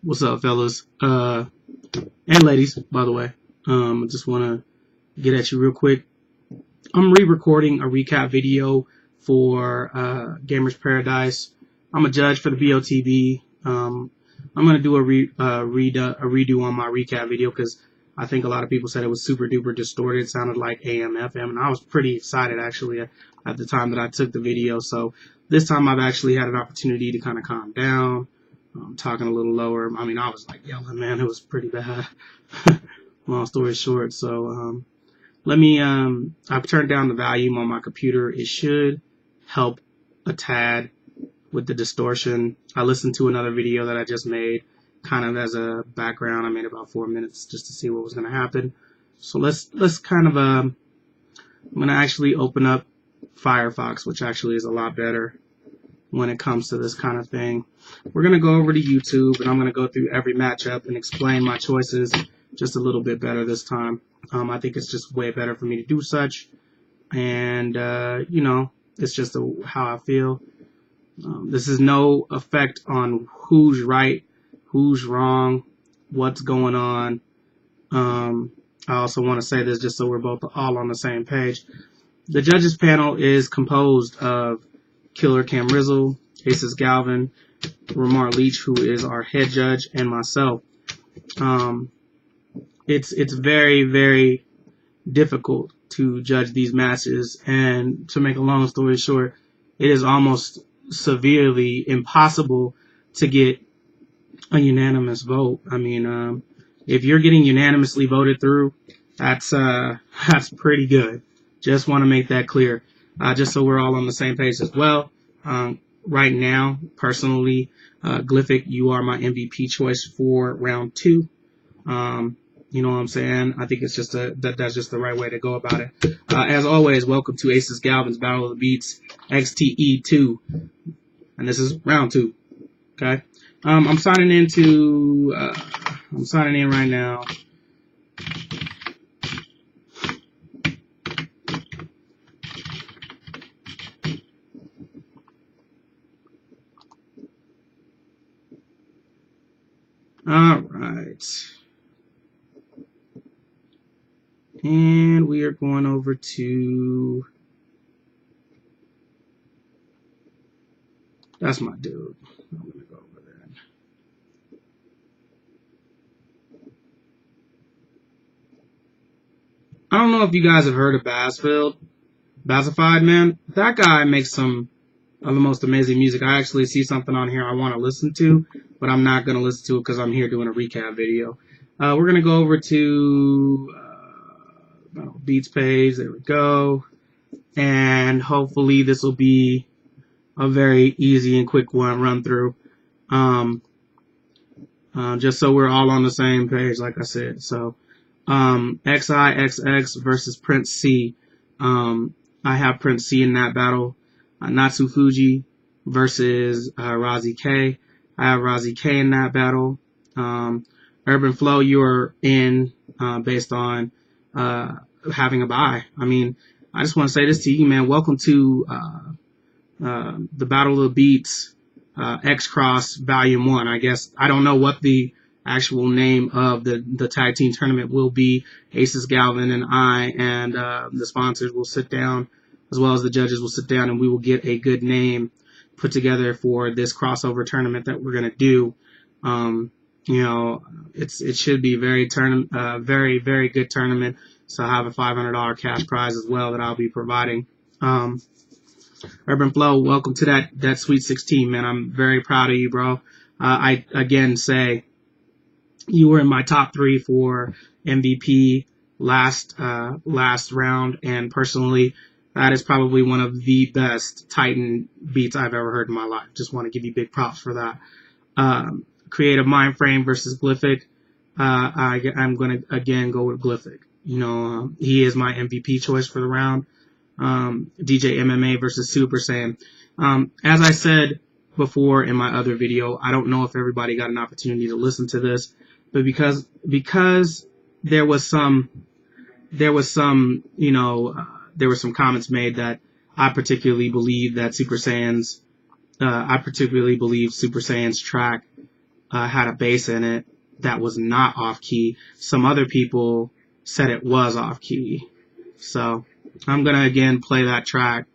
What's up, fellas? And ladies, by the way. I just want to get at you real quick. I'm re-recording a recap video for GamerzParadice. I'm a judge for the BOTB. I'm going to do a redo on my recap video because I think a lot of people said it was super duper distorted. It sounded like AM, FM, and I was pretty excited actually at the time that I took the video. So this time I've actually had an opportunity to kind of calm down. I'm talking a little lower. I mean, I was like yelling, man. It was pretty bad. Long story short. So let me, I've turned down the volume on my computer. It should help a tad with the distortion. I listened to another video that I just made kind of as a background. I made about 4 minutes just to see what was going to happen. So let's kind of, I'm going to actually open up Firefox, which actually is a lot better when it comes to this kind of thing. We're going to go over to YouTube, and I'm going to go through every matchup and explain my choices just a little bit better this time. I think it's just way better for me to do such, and you know, it's just how I feel. This is no effect on who's right, who's wrong, what's going on. I also want to say this just so we're both all on the same page. The judges panel is composed of Killer Cam Rizzle, Aces Galvin, Ramar Leach, who is our head judge, and myself. It's very, very difficult to judge these matches, and to make a long story short, it is almost severely impossible to get a unanimous vote. I mean, if you're getting unanimously voted through, that's pretty good. Just want to make that clear. Just so we're all on the same page as well. Right now, personally, Glyphic, you are my MVP choice for round 2. You know what I'm saying? I think it's just that's just the right way to go about it. As always, welcome to Aces Galvin's Battle of the Beats XTE2, and this is round 2. Okay, I'm signing in right now. All right. And we are going over to, that's my dude. I'm going to go over there. I don't know if you guys have heard of Bassified, man. That guy makes some of the most amazing music. I actually see something on here I want to listen to, but I'm not going to listen to it because I'm here doing a recap video. We're going to go over to Beats page. There we go. And hopefully this will be a very easy and quick run through. Just so we're all on the same page, like I said. So XIX versus Prince C. I have Prince C in that battle. Natsu Fuji versus Rozzy K. I have Rozzy K in that battle. Urban Flow, you are in based on having a bye. I mean, I just want to say this to you, man. Welcome to the Battle of the Beats X-Cross Volume 1. I guess I don't know what the actual name of the tag team tournament will be. Aces Galvin and I and the sponsors will sit down, as well as the judges will sit down, and we will get a good name put together for this crossover tournament that we're going to do. You know, it should be very, very good tournament. So I have a $500 cash prize as well that I'll be providing. Urban Flow, welcome to that Sweet 16, man. I'm very proud of you, bro. I again say you were in my top 3 for MVP last round, and personally, that is probably one of the best Titan beats I've ever heard in my life. Just want to give you big props for that. Creative Mind Frame versus Glyphic. I'm going to again go with Glyphic. You know, he is my MVP choice for the round. DJ MMA versus Super Saiyan. As I said before in my other video, I don't know if everybody got an opportunity to listen to this, but because there was some, you know, there were some comments made that I particularly believe that Super Saiyan's track had a bass in it that was not off key. Some other people said it was off key. So I'm gonna again play that track.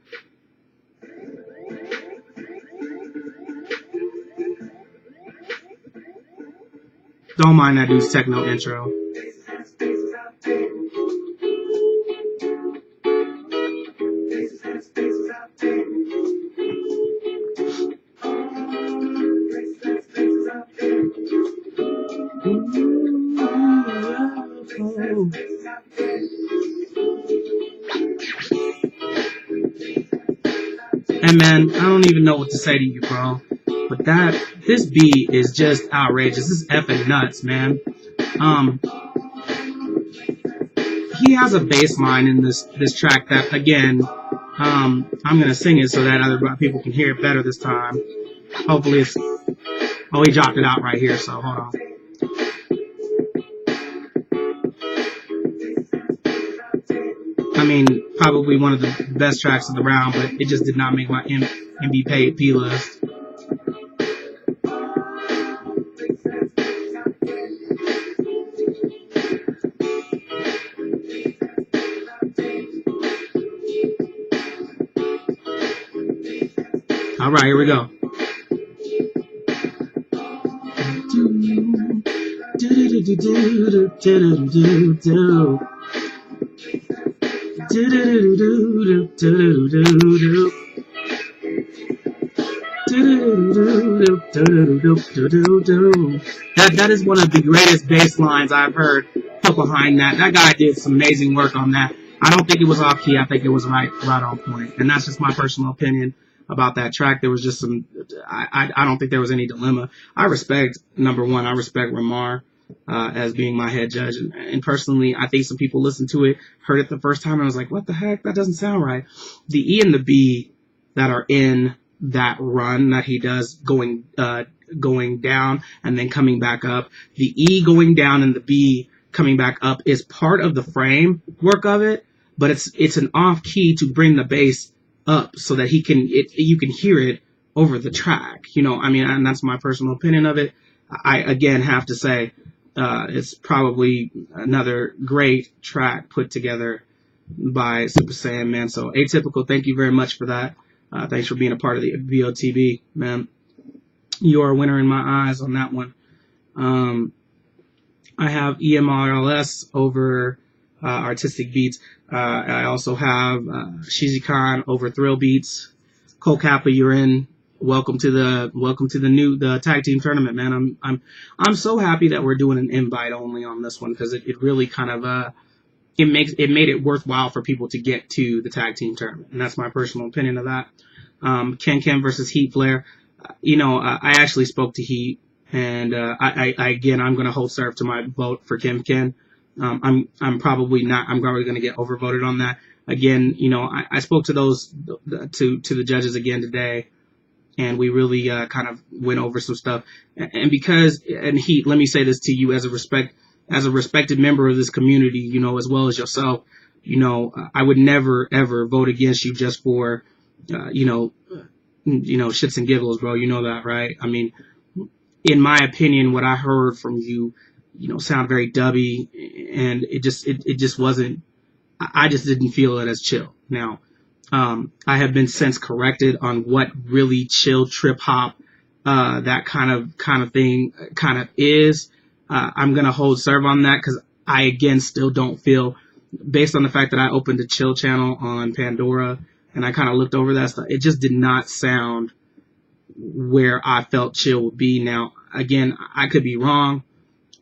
Don't mind that dude's techno intro. And man, I don't even know what to say to you, bro. But this beat is just outrageous. This is effing nuts, man. He has a bass line in this track that, again, I'm gonna sing it so that other people can hear it better this time. Hopefully it's, oh, he dropped it out right here, so hold on. I mean, probably one of the best tracks of the round, but it just did not make my MVP list. All right, here we go. That is one of the greatest bass lines I've heard put behind that. That guy did some amazing work on that. I don't think it was off key. I think it was right on point. And that's just my personal opinion about that track. There was just some, I don't think there was any dilemma. I respect, number one, I respect Ramar as being my head judge. And personally, I think some people listened to it, heard it the first time, and I was like, what the heck? That doesn't sound right. The E and the B that are in that run that he does going down and then coming back up, the E going down and the B coming back up is part of the framework of it, but it's an off key to bring the bass up so that you can hear it over the track. You know, I mean, and that's my personal opinion of it. I again have to say it's probably another great track put together by Super Saiyan Man. So Atypical, thank you very much for that. Thanks for being a part of the BOTB, man. You are a winner in my eyes on that one. I have EMRLS over Artistic Beats. I also have Shizi-Khan over Thrill Beats. Cole Kappa, you're in. Welcome to the tag team tournament, man. I'm so happy that we're doing an invite only on this one because it really kind of it made it worthwhile for people to get to the tag team tournament, and that's my personal opinion of that. Ken versus Heat Flare. I actually spoke to Heat, and I'm going to hold serve to my vote for Ken. I'm probably going to get overvoted on that. Again, I spoke to to the judges again today, and we really kind of went over some stuff. And Heat, let me say this to you as a respected member of this community, as well as yourself, I would never ever vote against you just for, shits and giggles, bro. You know that, right? I mean, in my opinion, what I heard from you, sound very dubby, and it just wasn't. I just didn't feel it as chill. Now, I have been since corrected on what really chill trip hop, that kind of thing kind of is. I'm gonna hold serve on that because I again still don't feel, based on the fact that I opened a chill channel on Pandora and I kind of looked over that stuff, it just did not sound where I felt chill would be. Now, again, I could be wrong.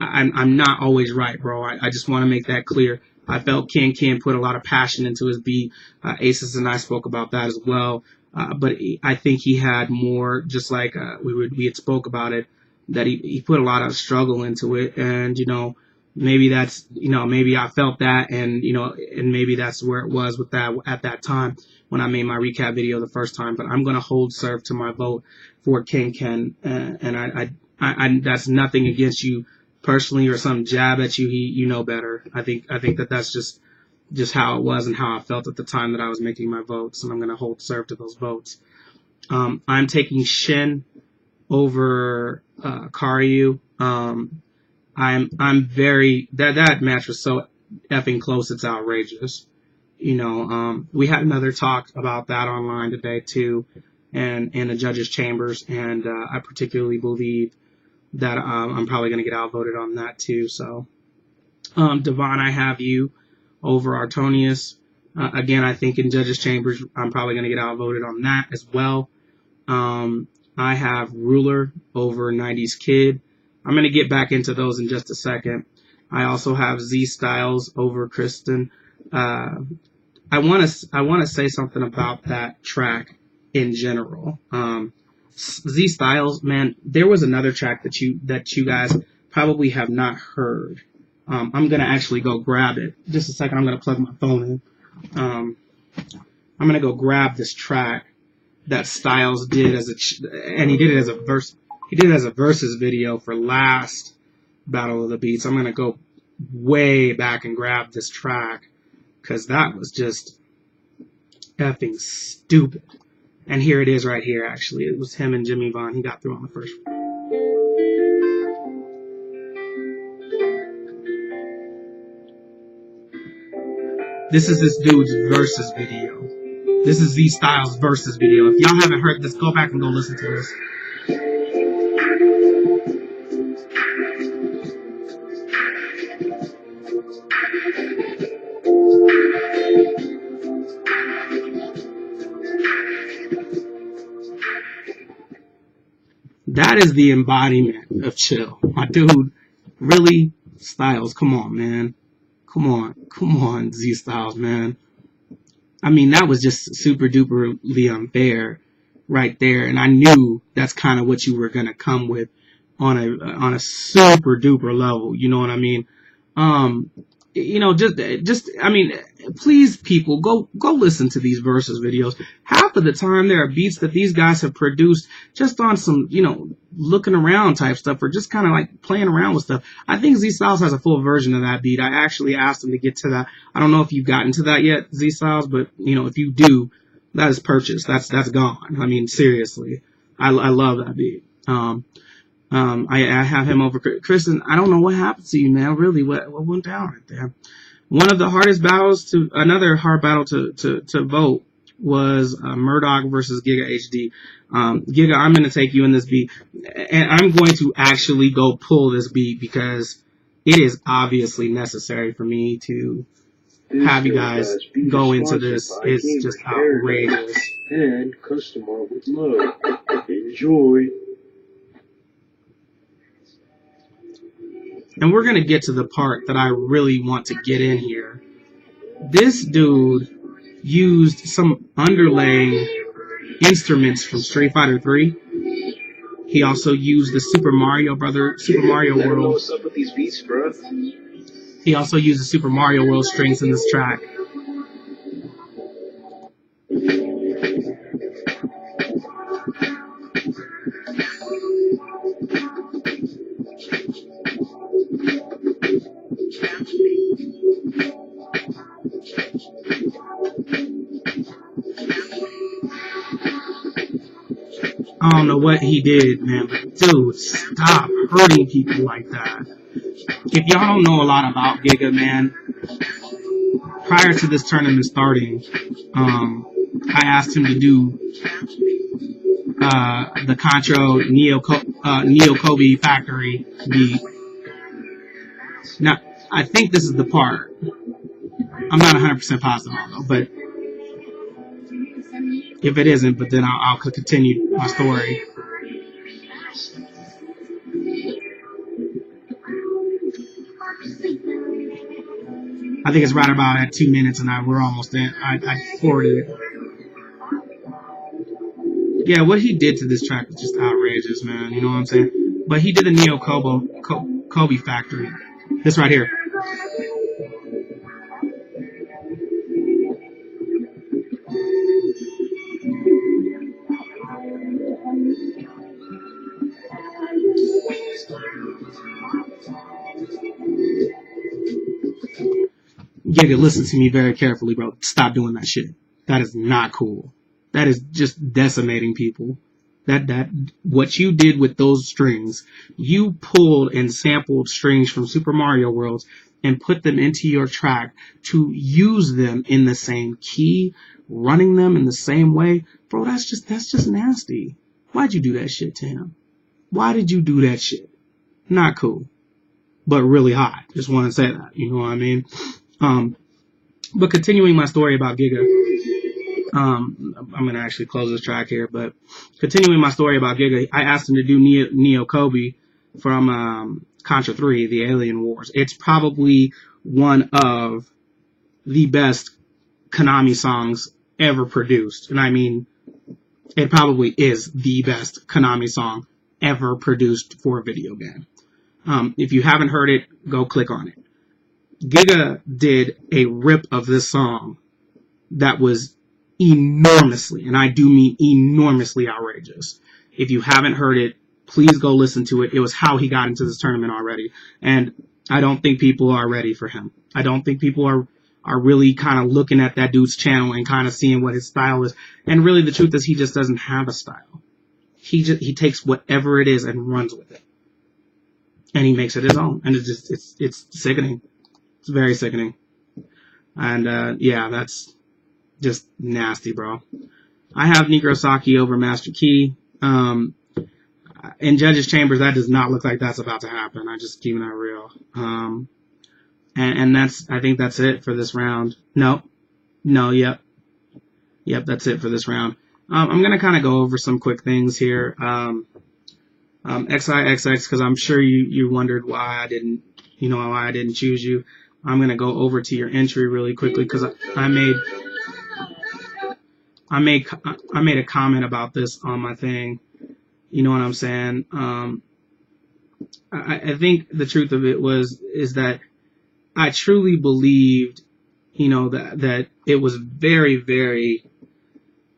I'm not always right, bro. I just want to make that clear. I felt Ken put a lot of passion into his beat. Aces and I spoke about that as well. But I think he had more, just like we had spoke about it, that he put a lot of struggle into it. And, maybe that's, maybe I felt that, and, and maybe that's where it was with that at that time when I made my recap video the first time. But I'm going to hold serve to my vote for Ken. And I that's nothing against you personally or some jab at you. You know better. I think that's just how it was and how I felt at the time that I was making my votes, and I'm going to hold serve to those votes. I'm taking Shin over Karyu. I'm very that match was so effing close. It's outrageous. You know, we had another talk about that online today too, and in the judges' chambers, and I particularly believe that I'm probably going to get outvoted on that too. So, Devon, I have you over Artonius. Again, I think in judges' chambers, I'm probably going to get outvoted on that as well. I have Ruler over 90s Kid. I'm going to get back into those in just a second. I also have Z Styles over Kristen. I want to say something about that track in general. Z Styles, man, there was another track that you guys probably have not heard. I'm gonna actually go grab it. Just a second. I'm gonna plug my phone in. I'm gonna go grab this track that Styles did and he did it as a verse. He did it as a versus video for last Battle of the Beats. I'm gonna go way back and grab this track because that was just effing stupid. And here it is right here. Actually, it was him and Jimmy Vaughn. He got through on the first one. This is this dude's versus video. This is Z Styles versus video. If y'all haven't heard this, go back and go listen to this. That is the embodiment of chill. My dude, really? Styles, come on, man. Come on, Z Styles, man. I mean, that was just super duperly unfair right there. And I knew that's kind of what you were going to come with on a super duper level. You know what I mean? You know, I mean, please, people, go listen to these versus videos. Half of the time, there are beats that these guys have produced just on some, you know, looking around type stuff or just kind of like playing around with stuff. I think Z Styles has a full version of that beat. I actually asked him to get to that. I don't know if you've gotten to that yet, Z Styles, but, you know, if you do, that is purchased. That's gone. I mean, seriously, I love that beat. I have him over Kristen. I don't know what happened to you, man. Really, what went down right there? One of the hardest battles another hard battle to vote was Murdoch versus Giga HD. Giga, I'm going to take you in this beat, and I'm going to actually go pull this beat because it is obviously necessary for me to have you guys go into this. It's just outrageous. And customer with love. Enjoy. And we're going to get to the part that I really want to get in here. This dude used some underlaying instruments from Street Fighter 3. He also used the Super Mario World. What's up with these beats, bro? He also used the Super Mario World strings in this track. I don't know what he did, man, but dude, stop hurting people like that. If y'all don't know a lot about Giga, man, prior to this tournament starting, I asked him to do the Contro Neo Kobe Factory beat. Now, I think this is the part. I'm not 100% positive on though, but if it isn't, but then I'll continue my story. I think it's right about at 2 minutes, and we're almost in. I forwarded it. Yeah, what he did to this track was just outrageous, man. You know what I'm saying? But he did the Neo Kobe Factory. This right here. Giga, listen to me very carefully, bro. Stop doing that shit. That is not cool. That is just decimating people. That what you did with those strings, you pulled and sampled strings from Super Mario World and put them into your track to use them in the same key, running them in the same way. Bro, that's just nasty. Why'd you do that shit to him? Why did you do that shit? Not cool. But really hot. Just want to say that. You know what I mean? But continuing my story about Giga, I'm going to actually close this track here, but continuing my story about Giga, I asked him to do Neo Kobe from Contra 3, The Alien Wars. It's probably one of the best Konami songs ever produced. And I mean, it probably is the best Konami song ever produced for a video game. If you haven't heard it, go click on it. Giga did a rip of this song that was enormously, and I do mean enormously outrageous. If you haven't heard it, please go listen to it. It was how he got into this tournament already. And I don't think people are ready for him. I don't think people are really kind of looking at that dude's channel and kind of seeing what his style is. And really the truth is he just doesn't have a style. He takes whatever it is and runs with it. And he makes it his own. And it's sickening. It's very sickening. And yeah, that's just nasty, bro. I have Negrosaki over Master Key. In Judges Chambers, that does not look like that's about to happen. I'm just keeping that real. And I think that's it for this round. Yep, that's it for this round. I'm gonna kind of go over some quick things here. XIX, because I'm sure you wondered why I didn't choose you. I'm gonna go over to your entry really quickly because I made a comment about this on my thing. You know what I'm saying? I think the truth of it is that I truly believed, that it was very, very,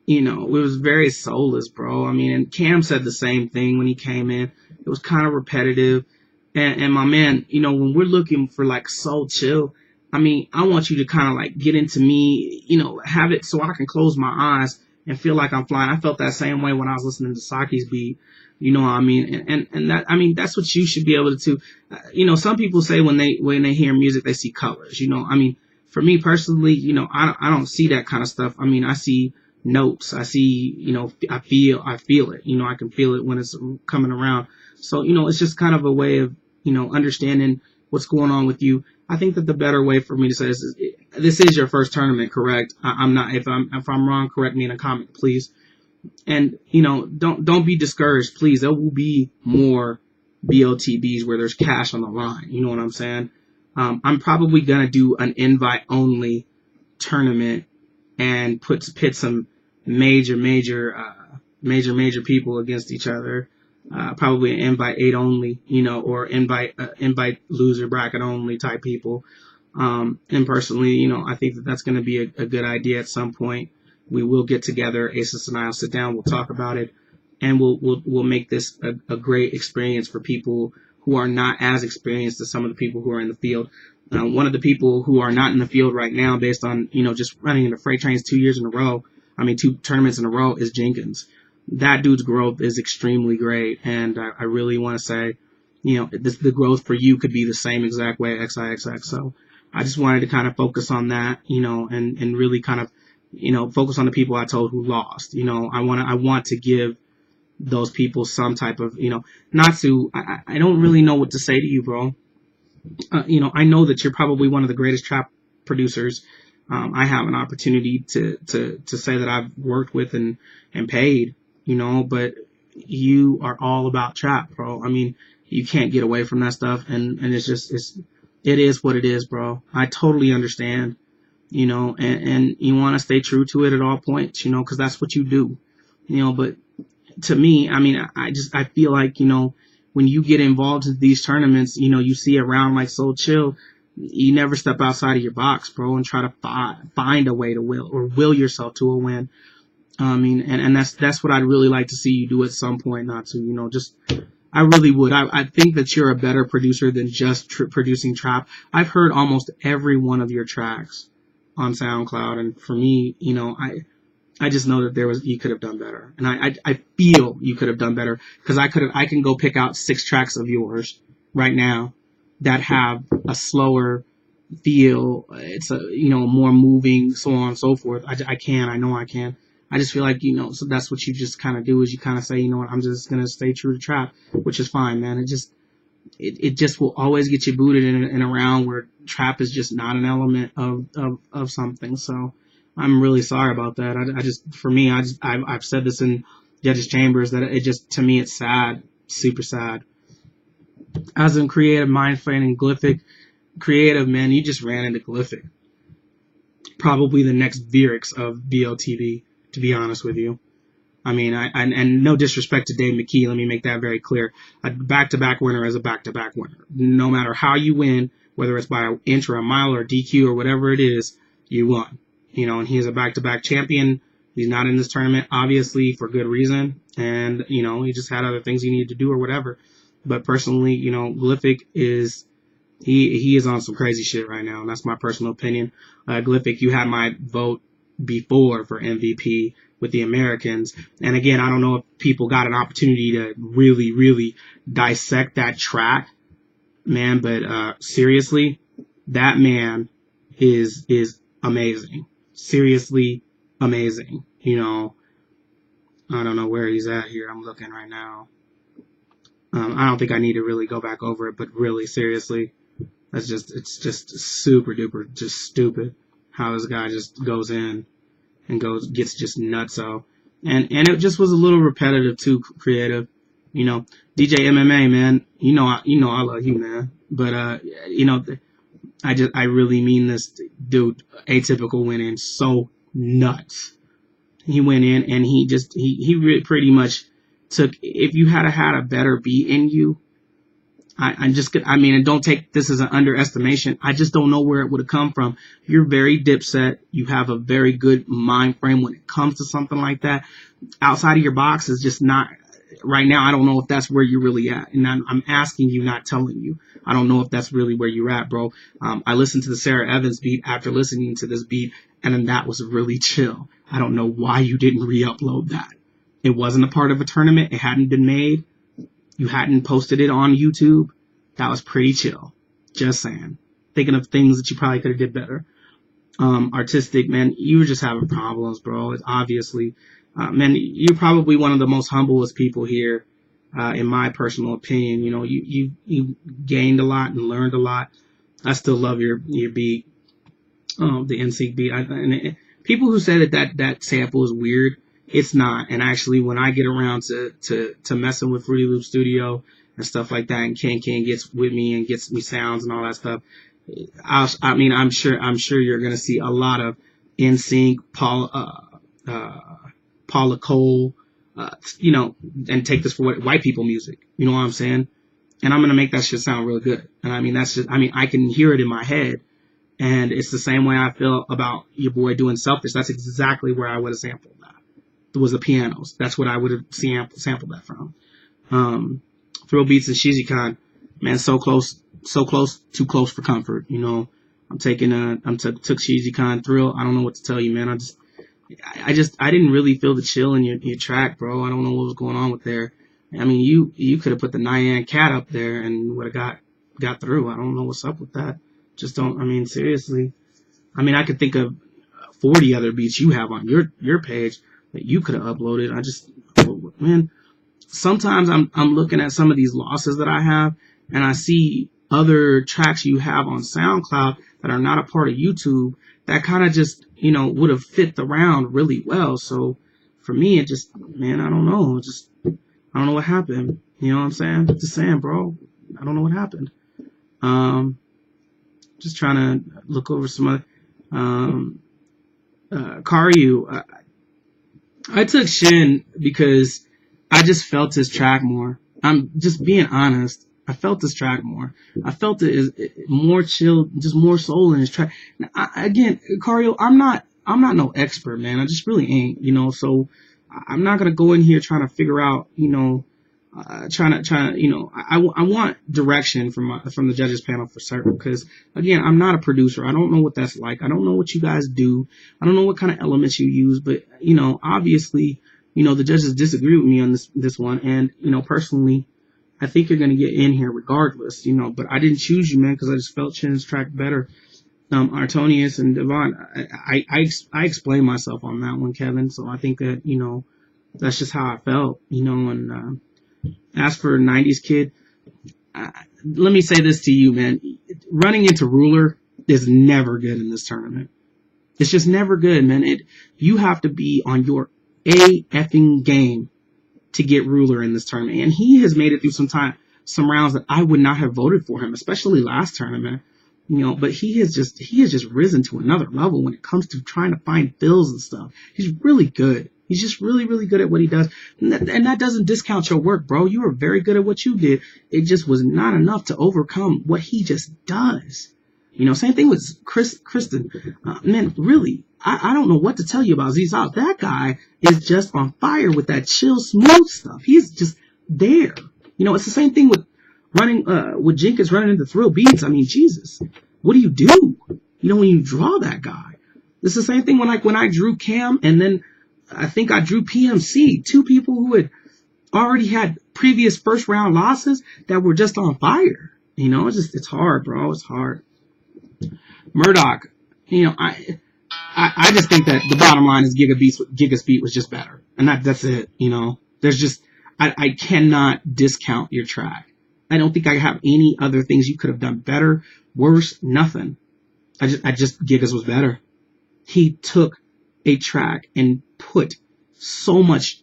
it was very soulless, bro. I mean, and Cam said the same thing when he came in. It was kind of repetitive. And my man, when we're looking for like soul chill, I mean, I want you to kind of like get into me, have it so I can close my eyes and feel like I'm flying. I felt that same way when I was listening to Saki's beat. You know what I mean? And that, I mean, that's what you should be able to, some people say when they hear music, they see colors, I mean, for me personally, I don't see that kind of stuff. I mean, I see notes. I see, I feel it, I can feel it when it's coming around. So, it's just kind of a way of, understanding what's going on with you. I think that the better way for me to say this is your first tournament, correct? I'm not, if I'm wrong, correct me in a comment, please. And, don't be discouraged, please. There will be more BOTBs where there's cash on the line. You know what I'm saying? I'm probably going to do an invite-only tournament and pit some major people against each other. Probably an invite 8 only, or invite loser bracket only type people. And personally, I think that that's going to be a good idea at some point. We will get together, Asus and I will sit down, we'll talk about it, and we'll make this a great experience for people who are not as experienced as some of the people who are in the field. One of the people who are not in the field right now, based on, just running into freight trains 2 years in a row, 2 tournaments in a row, is Jenkins. That dude's growth is extremely great, and I really want to say, the growth for you could be the same exact way XIX. So I just wanted to kind of focus on that, and really kind of, focus on the people I told who lost. I want to give those people some type of, I don't really know what to say to you, bro. I know that you're probably one of the greatest trap producers. I have an opportunity to say that I've worked with and paid, but you are all about trap, bro. I mean, you can't get away from that stuff. And it is what it is, bro. I totally understand, and you want to stay true to it at all points, cause that's what you do, but to me, I mean, I feel like, when you get involved in these tournaments, you see a round like Soul Chill, you never step outside of your box, bro, and try to find a way to will yourself to a win. I mean, and that's what I'd really like to see you do at some point, not to, I really would. I think that you're a better producer than just producing trap. I've heard almost every one of your tracks on SoundCloud, and for me, I just know that you could have done better, and I feel you could have done better, because I can go pick out 6 tracks of yours right now that have a slower feel. It's a, more moving, so on and so forth. I know I can. I just feel like, so that's what you just kind of do, is you kind of say, you know what, I'm just gonna stay true to trap, which is fine, man. It just will always get you booted in a round where trap is just not an element of something. So I'm really sorry about that. I've said this in judges' chambers, that it just, to me, it's sad, super sad. As in creative mind fan and Glyphic, creative, man, you just ran into Glyphic. Probably the next Vyrix of BOTB, to be honest with you. I mean, and no disrespect to Dave McKee, let me make that very clear. A back-to-back winner is a back-to-back winner. No matter how you win, whether it's by an inch or a mile or DQ or whatever it is, you won. And he is a back-to-back champion. He's not in this tournament, obviously, for good reason. And, he just had other things he needed to do or whatever. But personally, Glyphic is, he is on some crazy shit right now. And that's my personal opinion. Glyphic, you had my vote before for MVP with the Americans. And again, I don't know if people got an opportunity to really, really dissect that track, man. But seriously, that man is amazing. Seriously amazing. I don't know where he's at here. I'm looking right now. I don't think I need to really go back over it, but really, seriously, it's just super duper, just stupid how this guy just goes in and gets just nutso. And it just was a little repetitive too, creative. DJ MMA, man, I love you, man. But I really mean this, dude. Atypical went in so nuts. He went in and he really pretty much took, if you had a better beat in you, and don't take this as an underestimation. I just don't know where it would have come from. You're very Dipset. You have a very good mind frame when it comes to something like that. Outside of your box is just not, right now, I don't know if that's where you're really at. And I'm asking you, not telling you. I don't know if that's really where you're at, bro. I listened to the Sarah Evans beat after listening to this beat, and then that was really chill. I don't know why you didn't re-upload that. It wasn't a part of a tournament. It hadn't been made. You hadn't posted it on YouTube. That was pretty chill. Just saying. Thinking of things that you probably could have did better. Artistic, man, you were just having problems, bro. It's obviously. Man, you're probably one of the most humblest people here, in my personal opinion. You gained a lot and learned a lot. I still love your beat, the NSYNC beat. People who say that sample is weird, it's not. And actually, when I get around to messing with Fruity Loop Studio and stuff like that, and Ken gets with me and gets me sounds and all that stuff, I'm sure you're gonna see a lot of NSYNC, Paula Cole, and take this for what white people music. You know what I'm saying? And I'm gonna make that shit sound real good. And I can hear it in my head. And it's the same way I feel about your boy doing Selfish. That's exactly where I would have sampled that. It was the pianos. That's what I would have sampled that from. Thrill Beats and Shijikan, man, so close, too close for comfort. I'm taking took Shijikan. Thrill, I don't know what to tell you, man. I didn't really feel the chill in your track, bro. I don't know what was going on with there. I mean, you could have put the Nyan Cat up there and would have got through. I don't know what's up with that. Just don't. I mean, seriously. I mean, I could think of 40 other beats you have on your page that you could have uploaded. Man, sometimes I'm looking at some of these losses that I have, and I see other tracks you have on SoundCloud that are not a part of YouTube that kind of just, would have fit the round really well. So for me, it just, man, I don't know. I don't know what happened. You know what I'm saying? Just saying, bro. I don't know what happened. Just trying to look over some other, Karyu. I took Shin because I just felt his track more. I'm just being honest. I felt this track more. I felt it is more chill, just more soul in his track. Now, again, Karyu, I'm not no expert, man. I just really ain't, So I'm not gonna go in here trying to figure out, trying to, you know, I want direction from the judges panel for certain, because again, I'm not a producer. I don't know what that's like. I don't know what you guys do. I don't know what kind of elements you use, but you know, obviously, you know, the judges disagree with me on this one, and you know, personally, I think you're gonna get in here regardless, you know. But I didn't choose you, man, because I just felt Chin's track better. Artonius and Devon, I explained myself on that one, Kevin. So I think that, you know, that's just how I felt, you know. And as for 90s Kid, let me say this to you, man. Running into Ruler is never good in this tournament. It's just never good, man. You have to be on your effing game to get Ruler in this tournament. And he has made it through some rounds that I would not have voted for him, especially last tournament. You know, but he has just risen to another level when it comes to trying to find fills and stuff. He's really good. He's just really, really good at what he does. And that doesn't discount your work, bro. You were very good at what you did. It just was not enough to overcome what he just does. You know, same thing with Kristen. Man, really, I don't know what to tell you about Zizal. That guy is just on fire with that chill, smooth stuff. He's just there. You know, it's the same thing with with Jenkins running into Thrill Beats. I mean, Jesus, what do? You know, when you draw that guy, it's the same thing when I drew Cam, and then I think I drew PMC, two people who had already had previous first round losses that were just on fire. You know, it's hard, bro. It's hard. Murdoch, you know, I just think that the bottom line is Giga's beat was just better, and that's it. You know, there's just I cannot discount your track. I don't think I have any other things you could have done better, worse, nothing. I just Gigas was better. He took a track and put so much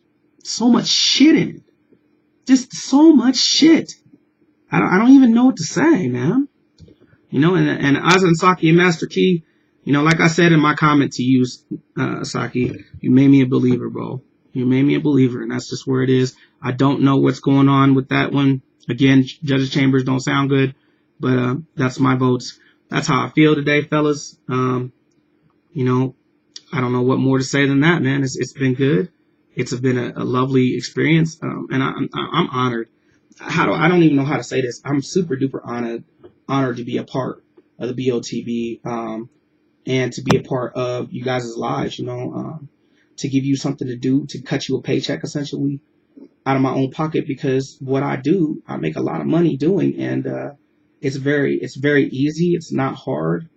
shit in it. Just so much shit. I don't even know what to say, man. You know, and Azan Saki and Master Key, you know, like I said in my comment to you, Saki, you made me a believer, bro. You made me a believer, and that's just where it is. I don't know what's going on with that one. Again, judges' chambers don't sound good, but that's my votes. That's how I feel today, fellas. You know, I don't know what more to say than that, man. It's been good. It's been a lovely experience, and I'm honored. I don't even know how to say this. I'm super duper honored to be a part of the BOTB, and to be a part of you guys' lives. You know, to give you something to do, to cut you a paycheck essentially out of my own pocket, because what I do, I make a lot of money doing, and it's very easy. It's not hard,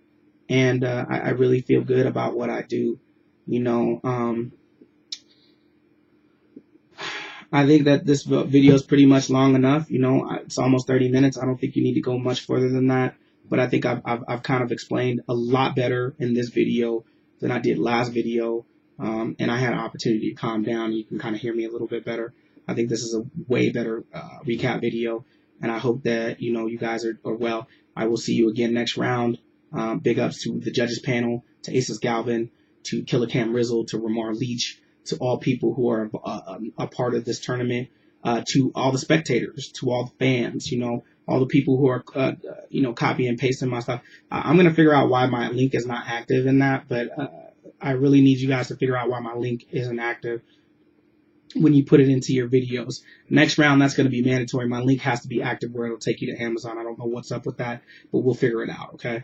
and I really feel good about what I do. You know, I think that this video is pretty much long enough. You know, it's almost 30 minutes. I don't think you need to go much further than that, but I think I've kind of explained a lot better in this video than I did last video, and I had an opportunity to calm down. You can kind of hear me a little bit better. I think this is a way better recap video, and I hope that, you know, you guys are well. I will see you again next round. Big ups to the judges panel, to Aces Galvin, to Killer Cam Rizzle, to Ramar Leach, to all people who are a part of this tournament, to all the spectators, to all the fans, you know, all the people who are, you know, copying and pasting my stuff. I'm going to figure out why my link is not active in that, but I really need you guys to figure out why my link isn't active when you put it into your videos. Next round, that's going to be mandatory. My link has to be active where it'll take you to Amazon. I don't know what's up with that, but we'll figure it out, okay?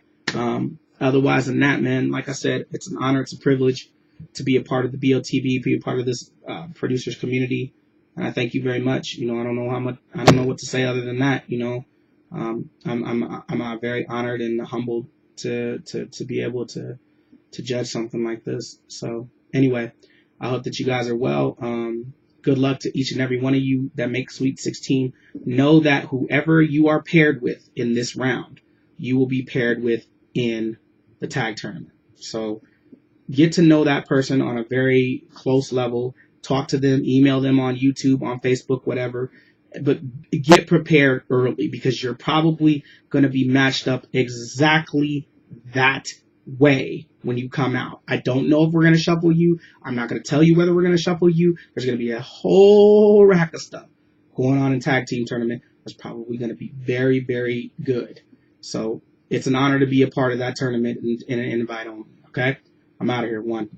Otherwise than that, man, like I said, it's an honor, it's a privilege to be a part of the BOTB, be a part of this producers community, and I thank you very much. You know, I don't know what to say other than that. You know, I'm very honored and humbled to be able to judge something like this. So anyway, I hope that you guys are well. Good luck to each and every one of you that make Sweet 16. Know that whoever you are paired with in this round, you will be paired with in the tag tournament. So get to know that person on a very close level. Talk to them, email them on YouTube, on Facebook, whatever. But get prepared early, because you're probably going to be matched up exactly that way when you come out. I don't know if we're going to shuffle you. I'm not going to tell you whether we're going to shuffle you. There's going to be a whole rack of stuff going on in tag team tournament. That's probably going to be very, very good. So it's an honor to be a part of that tournament and invite only. Okay? I'm out of here. 1.